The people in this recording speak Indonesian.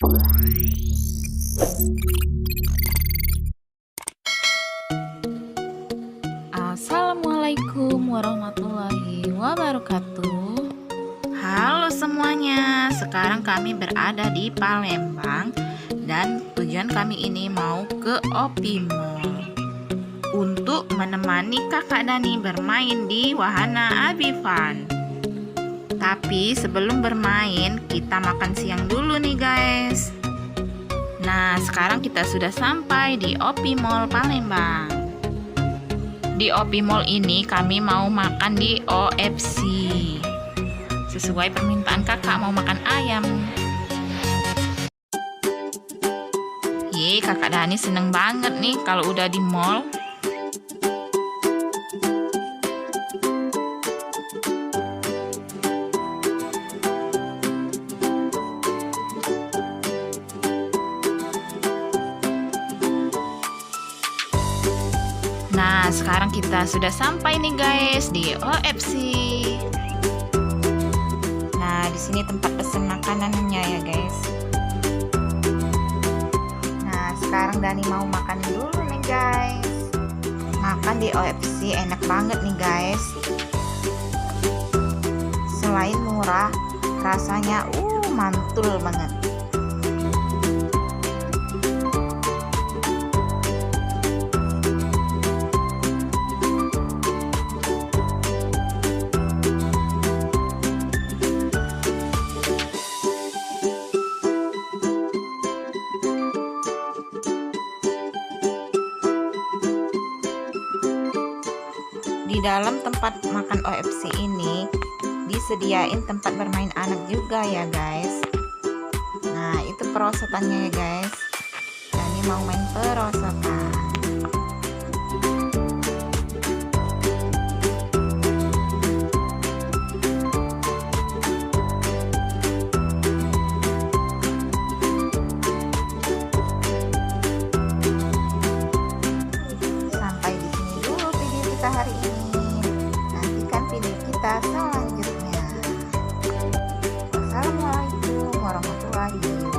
Assalamualaikum warahmatullahi wabarakatuh. Halo semuanya, sekarang kami berada di Palembang dan tujuan kami ini mau ke Opi Mall untuk menemani kakak Dani bermain di wahana Abifan. Tapi sebelum bermain kita makan siang dulu nih guys. Nah, sekarang kita sudah sampai di Opi Mall Palembang. Di Opi Mall ini kami mau makan di OFC. Sesuai permintaan kakak mau makan ayam. Kakak Dani seneng banget nih kalau udah di mall. Nah, sekarang kita sudah sampai nih guys di OFC. Nah, di sini tempat pesan makanannya ya guys. Nah, sekarang Dani mau makan dulu nih guys. Makan di OFC enak banget nih guys. Selain murah, rasanya mantul banget. Di dalam tempat makan OFC ini disediain tempat bermain anak juga ya guys. Nah, itu perosotannya ya guys. Dani mau main perosotan. Sampai di sini dulu video kita hari ini. Nantikan video kita selanjutnya. Wassalamualaikum warahmatullahi wabarakatuh.